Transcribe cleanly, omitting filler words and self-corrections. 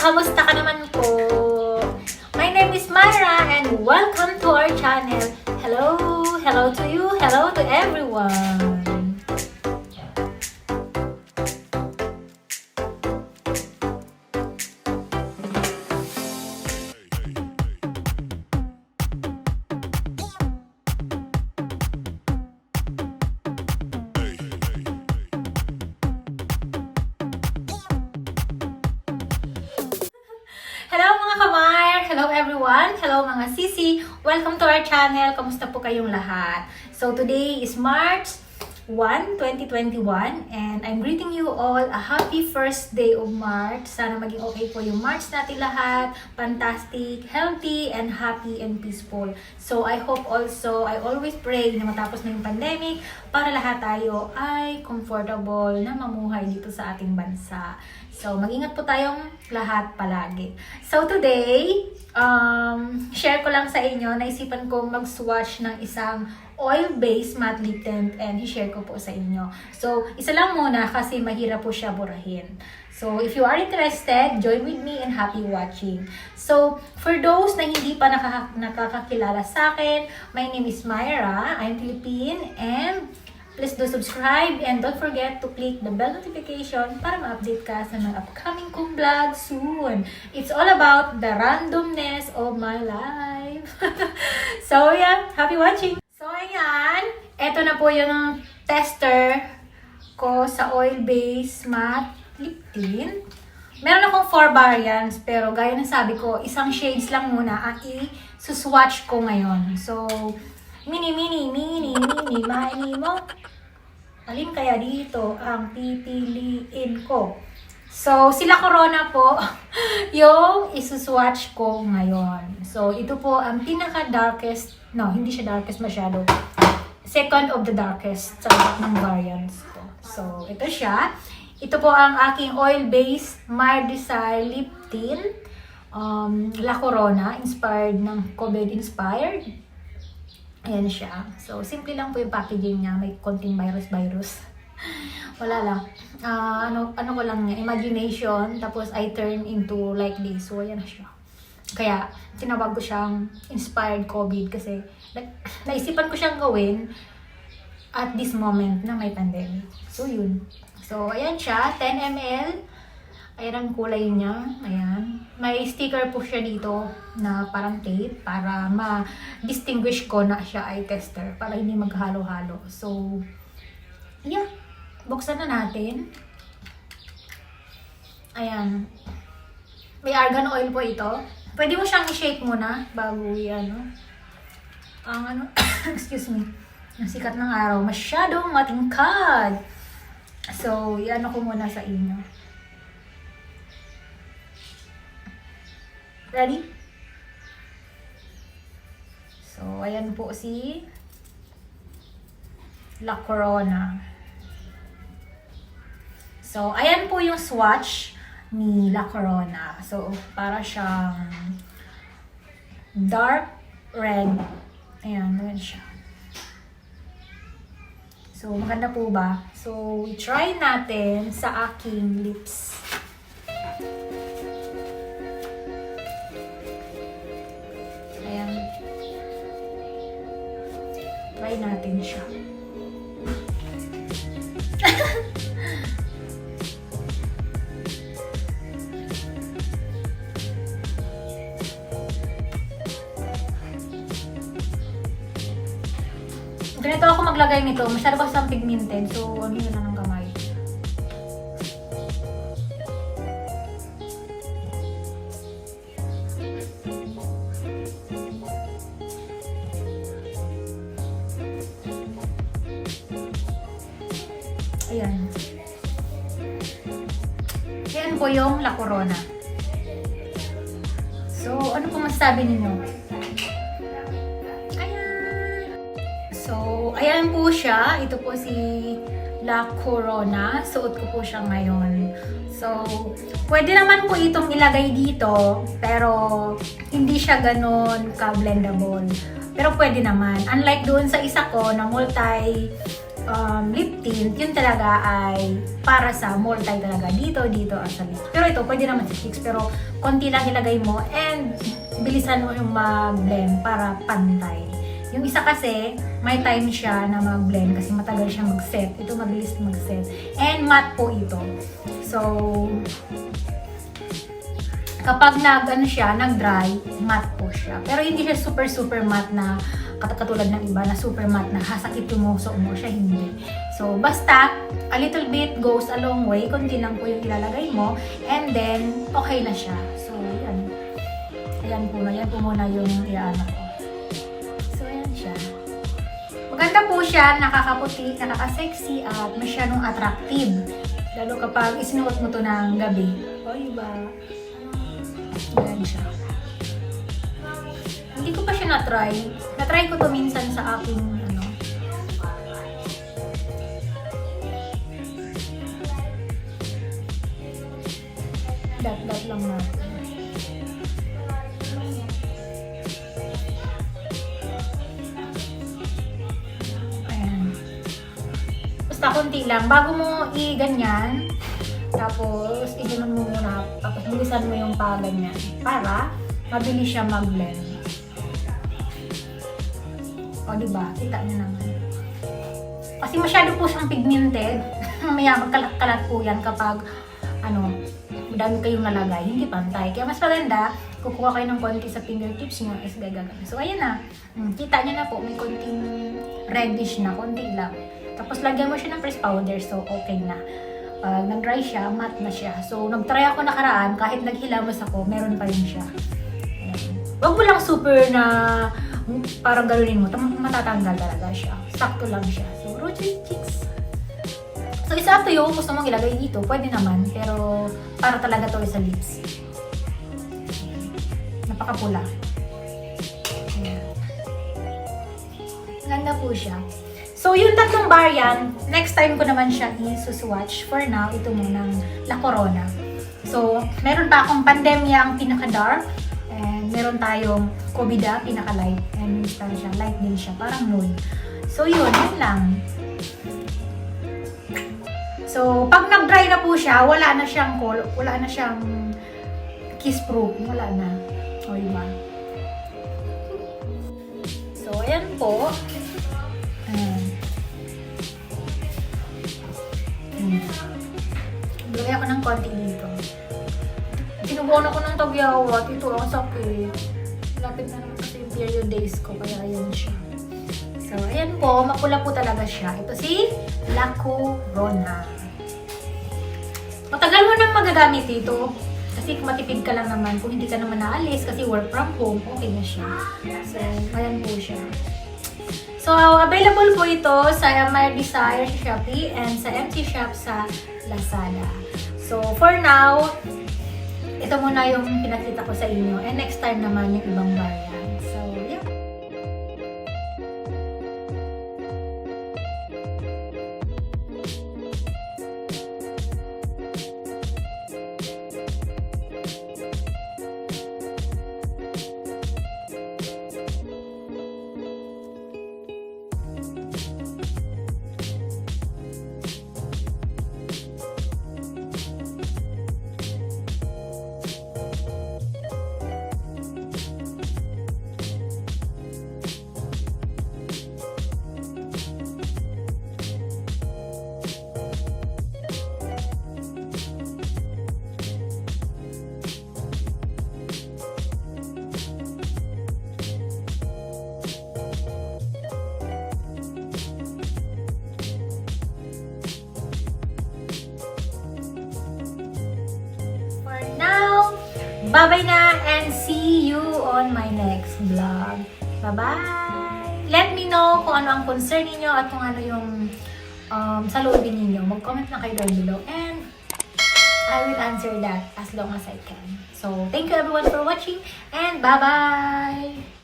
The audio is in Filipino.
Kamusta ka naman po? My name is Myrrh and welcome to our channel. Hello! Hello to you! Hello to everyone! Hello mga kamar! Hello everyone! Hello mga sisi! Welcome to our channel! Kamusta po kayong lahat? So today is March 1, 2021 and I'm greeting you all a happy first day of March. Sana maging okay po yung March natin lahat. Fantastic, healthy, and happy and peaceful. So I hope also, I always pray na matapos na yung pandemic para lahat tayo ay comfortable na mamuhay dito sa ating bansa. So, mag-ingat po tayong lahat palagi. So, today, share ko lang sa inyo, naisipan kong mag-swatch ng isang oil-based matte lip tint and i-share ko po sa inyo. So, isa lang muna kasi mahirap po siya burahin. So, if you are interested, join with me and happy watching. So, for those na hindi pa nakakakilala sa akin, my name is Myrrh, I'm Philippine, and please do subscribe and don't forget to click the bell notification para ma-update ka sa mga upcoming kong vlog soon. It's all about the randomness of my life. So yeah, happy watching! So ayan, eto na po yung tester ko sa oil-based matte lip tint. Meron akong 4 variants pero gaya ng sabi ko, isang shades lang muna ang i-swatch ko ngayon. So, mini mo. Alin kaya dito ang pipiliin ko? So, sila Corona po yung isuswatch ko ngayon. So, ito po ang pinaka-darkest, no, hindi siya darkest masyado. Second of the darkest sa lahat ng variants ko. So, ito siya. Ito po ang aking oil-based MYRRHDESIRELACORONASWATCH La Corona, inspired ng COVID-inspired. Ayan siya. So, simple lang po yung packaging niya. May konting virus. Wala lang. Ano ko lang niya, imagination. Tapos, I turn into like this. So, ayan na siya. Kaya, tinawag ko siyang inspired COVID kasi naisipan ko siyang gawin at this moment na may pandemic. So, yun. So, ayan siya. 10 ml. Ayan ang kulay niya. Ayan. May sticker po siya dito na parang tape para ma-distinguish ko na siya ay tester. Para hindi maghalo-halo. So, yeah. Buksan na natin. Ayan. May argan oil po ito. Pwede mo siyang i-shake muna bago yan. Ang excuse me. Ang sikat ng araw. Masyadong matingkad. So, yan ko muna sa inyo. Ready? So, ayan po si La Corona. So, ayan po yung swatch ni La Corona. So, para siyang dark red. Ayan, ayan siya. So, maganda po ba? So, try natin sa aking lips. Try natin siya. Ganito ako maglagay nito. Masyado kasi ang pigmented. So, ano yun lang ng kamay. Ayan. Yan po yung La Corona. So, ano po masasabi ninyo? Ayan. So, ayan po siya. Ito po si La Corona. Suot ko po siya ngayon. So, pwede naman po itong ilagay dito, pero hindi siya ganon ka-blendable. Pero pwede naman. Unlike doon sa isa ko na lip tint, yun talaga ay para sa multi talaga. Dito sa lips. Pero ito, pwede naman sa cheeks. Pero konti lang ilagay mo and bilisan mo yung mag-blend para pantay. Yung isa kasi, may time siya na mag-blend kasi matagal siya mag-set. Ito mabilis mag-set. And matte po ito. So, kapag nag-dry, matte po siya. Pero hindi siya super matte na katulad ng iba na super matte na hasakit yung muso mo. Siya hindi. So, basta, a little bit goes a long way. Kunti lang po yung ilalagay mo. And then, okay na siya. So, yan. Yan po muna yung iyaano ko. So, yan siya. Maganda po siya, nakakaputi, nakaka-sexy, at masyadong attractive. Lalo kapag isinuot mo to ng gabi. O, diba? Yan siya. Hindi ko pa siya na-try. Na-try ko to minsan sa aking dat lang natin. Ayan. Basta konti lang. Bago mo i-ganyan, tapos i-ganon mo muna, tapos bilisan mo yung paganyan para mabilis siya mag-blend. O, diba? Kita niyo naman. Kasi masyado po siyang pigmented. Maya magkalat-kalat po yan kapag madami kayong nalagay, hindi pantay. Kaya mas maganda, kukuha kayo ng konti sa fingertips nyo, is gagawin. So, ayan na. Kita nyo na po, may konting reddish na, konti lang. Tapos, lagyan mo siya ng pressed powder, so okay na. Pag nag-dry siya, matte na siya. So, nag-try ako nakaraan, kahit naghilamos ako, meron pa rin siya. Wag mo lang super na parang galunin mo, matatanggal talaga siya. Sakto lang siya. So, rotate cheeks. So, isa up to you, gusto mong ilagay dito, pwede naman, pero para talaga to sa lips. Napakapula. Ayan. Ganda po siya. So, yung tatlong bar yan, next time ko naman siya i-swatch. For now, ito munang La Corona. So, meron pa akong Pandemya, ang pinaka-dark. And meron tayong Covida, pinaka-light. And minsan siya, light din siya, parang nude. So, yun lang. So, pag nag-dry na po siya, wala na siyang kiss-proof. Wala na. O, diba? So, ayan po. Lagay ako ng konti dito. Sinubukan ako ng tagyawat. Ito ang sakit. Lapit na naman kasi yung period days ko. Kaya ayan siya. So, ayan po. Mapula po talaga siya. Ito si La Corona. Matagal mo nang magagamit ito. Kasi kung matipid ka lang naman, kung hindi ka naman naalis, kasi work from home, okay na siya. So, ayan po siya. So, available po ito sa MYRRDESIRE sa Shopee and sa MT Shop sa Lazada. So, for now, ito muna yung pinakita ko sa inyo. And next time naman yung ibang variant. So, yeah. Bye-bye na and see you on my next vlog. Bye-bye! Let me know kung ano ang concern niyo at kung ano yung saloobin niyo. Mag-comment lang kayo down below and I will answer that as long as I can. So, thank you everyone for watching and bye-bye!